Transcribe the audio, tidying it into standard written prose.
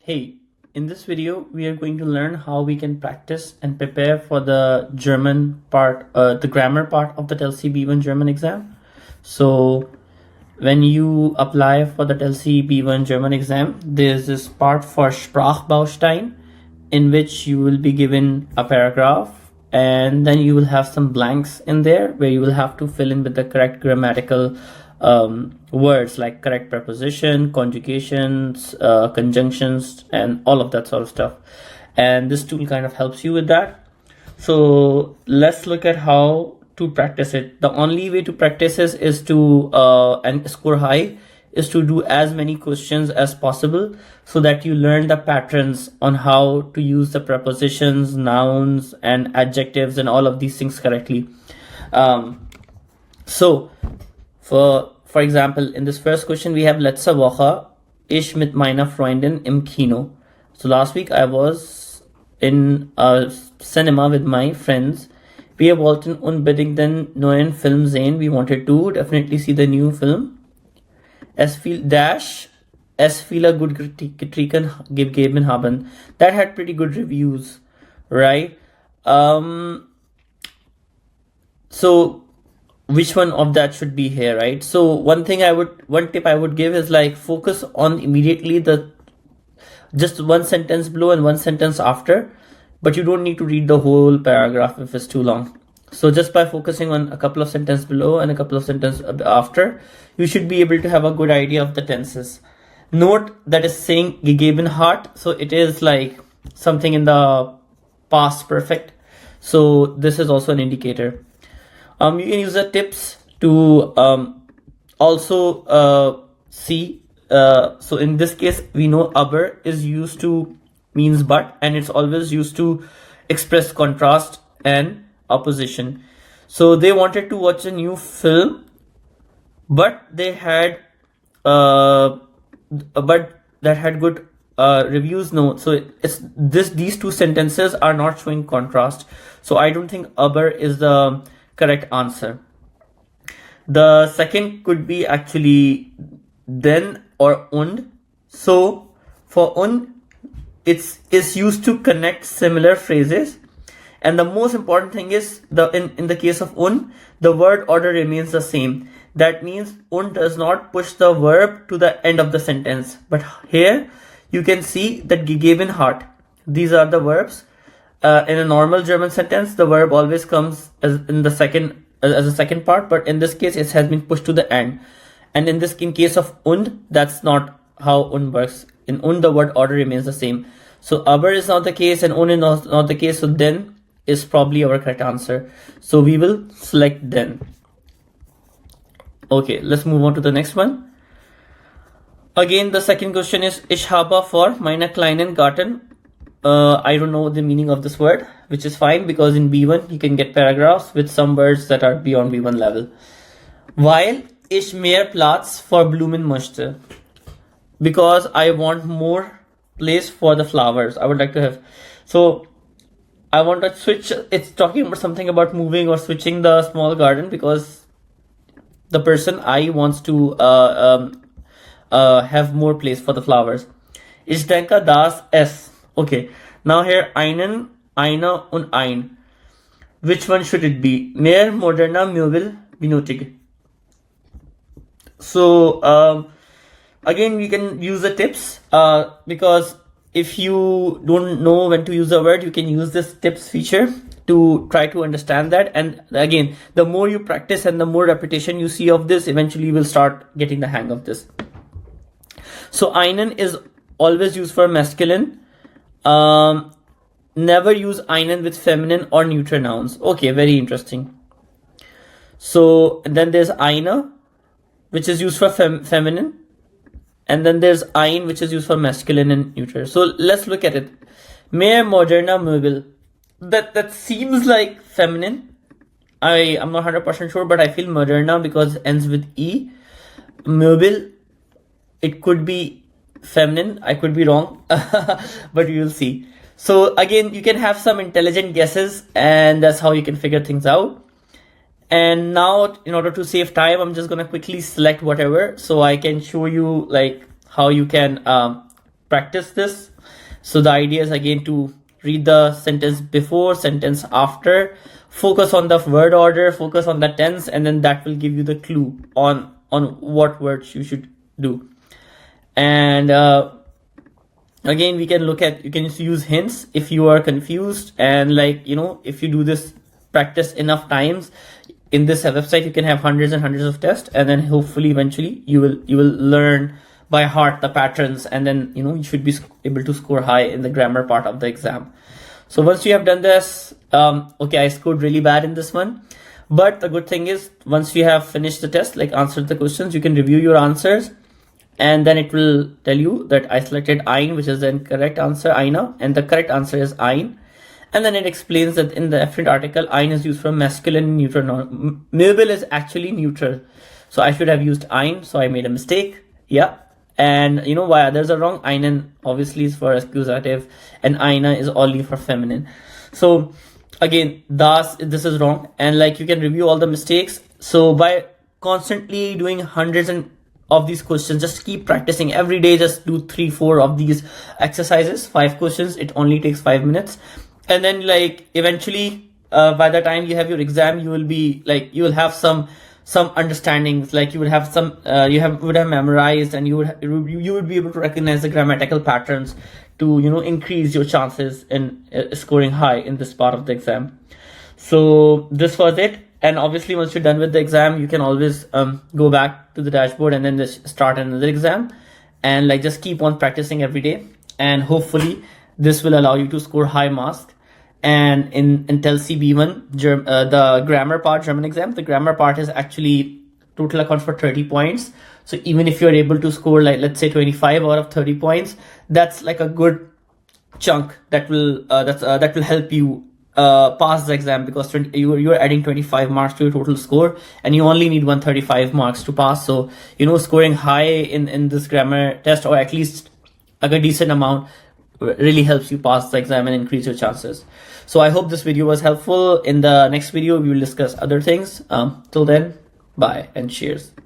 Hey, in this video, we are going to learn how we can practice and prepare for the German part, the grammar part of the Telc B1 German exam. So when you apply for the Telc B1 German exam, there's this part for Sprachbaustine in which you will be given a paragraph and then you will have some blanks in there where you will have to fill in with the correct grammatical words like correct preposition, conjugations, conjunctions, and all of that sort of stuff. And this tool kind of helps you with that. So let's look at how to practice it. The only way to practice this is to and score high is to do as many questions as possible so that you learn the patterns on how to use the prepositions, nouns, and adjectives and all of these things correctly. So for example, in this first question, we have letzte Woche ich mit meiner Freundin im Kino. So last week I was in a cinema with my friends. Wir wollten unbedingt den neuen Film sehen. We wanted to definitely see the new film. Es viele gut Kritiken gegeben haben. That had pretty good reviews, right? So which one of that should be here, right? So one tip I would give is like focus on immediately just one sentence below and one sentence after, but you don't need to read the whole paragraph if it's too long. So just by focusing on a couple of sentences below and a couple of sentences after, you should be able to have a good idea of the tenses. Note that is saying gegeben hat, so it is like something in the past perfect. So this is also an indicator. You can use the tips to also see. So in this case, we know aber is used to means but, and it's always used to express contrast and opposition. So they wanted to watch a new film, but they had but that had good reviews. No, so these two sentences are not showing contrast. So I don't think aber is the correct answer. The second could be actually then or und. So for und, it's used to connect similar phrases, and the most important thing is in the case of und, the word order remains the same. That means und does not push the verb to the end of the sentence. But here you can see that gegeben hat. These are the verbs. In a normal German sentence, the verb always comes as a second part, but in this case, it has been pushed to the end. And in case of und, that's not how und works. In und, the word order remains the same. So aber is not the case, and und is not the case. So then is probably our correct answer. So we will select then. Okay, let's move on to the next one. Again, the second question is ich habe vor meiner kleinen Garten. I don't know the meaning of this word, which is fine because in B1 you can get paragraphs with some words that are beyond B1 level. Weil ich mehr Platz für Blumen möchte. Because I want more place for the flowers. I would like to have. So I want to switch. It's talking about something about moving or switching the small garden because the person I wants to have more place for the flowers. Ich denke, dass es. Okay, now here einen, einer und ein. Which one should it be? Mehr moderner Möbel benötigt. So again, we can use the tips because if you don't know when to use a word, you can use this tips feature to try to understand that. And again, the more you practice and the more repetition you see of this, eventually you will start getting the hang of this. So einen is always used for masculine. Never use einen with feminine or neuter nouns. Okay, very interesting. So then there's eine, which is used for feminine, and then there's ein, which is used for masculine and neuter. So let's look at it. Mehr moderner Möbel. That seems like feminine. I'm not 100% sure, but I feel moderna because it ends with e. Möbel, it could be feminine. I could be wrong, but you will see. So again, you can have some intelligent guesses, and that's how you can figure things out. And now, in order to save time, I'm just gonna quickly select whatever so I can show you like how you can practice this. So the idea is again to read the sentence before, sentence after, focus on the word order, focus on the tense, and then that will give you the clue on what words you should do. And again, you can use hints if you are confused, and like, you know, if you do this practice enough times in this website, you can have hundreds and hundreds of tests, and then hopefully eventually you will learn by heart the patterns, and then, you know, you should be able to score high in the grammar part of the exam. So once you have done this, okay, I scored really bad in this one, but the good thing is once you have finished the test, like answered the questions, you can review your answers, and then it will tell you that I selected ein, which is the incorrect answer, eine, and the correct answer is ein. And then it explains that in the definite article, ein is used for masculine neutral noun. Möbel is actually neutral, so I should have used ein, so I made a mistake. Yeah. And you know why others are wrong? Einen obviously is for accusative, and eine is only for feminine. So again, this is wrong, and like you can review all the mistakes. So by constantly doing hundreds of these questions, just keep practicing every day. Just do 3-4 of these exercises, 5 questions. It only takes 5 minutes, and then like eventually, by the time you have your exam, you will have some understandings, like you would have would have memorized, and you would be able to recognize the grammatical patterns to, you know, increase your chances in scoring high in this part of the exam. So this was it. And obviously once you're done with the exam, you can always go back to the dashboard and then just start another exam, and like just keep on practicing every day, and hopefully this will allow you to score high marks. And in Telc B1 the grammar part German exam, the grammar part is actually total accounts for 30 points. So even if you're able to score, like, let's say 25 out of 30 points, that's like a good chunk that will help you pass the exam, because you're adding 25 marks to your total score, and you only need 135 marks to pass. So, you know, scoring high in this grammar test, or at least like a decent amount, really helps you pass the exam and increase your chances. So I hope this video was helpful. In the next video, we will discuss other things. Till then, bye and cheers.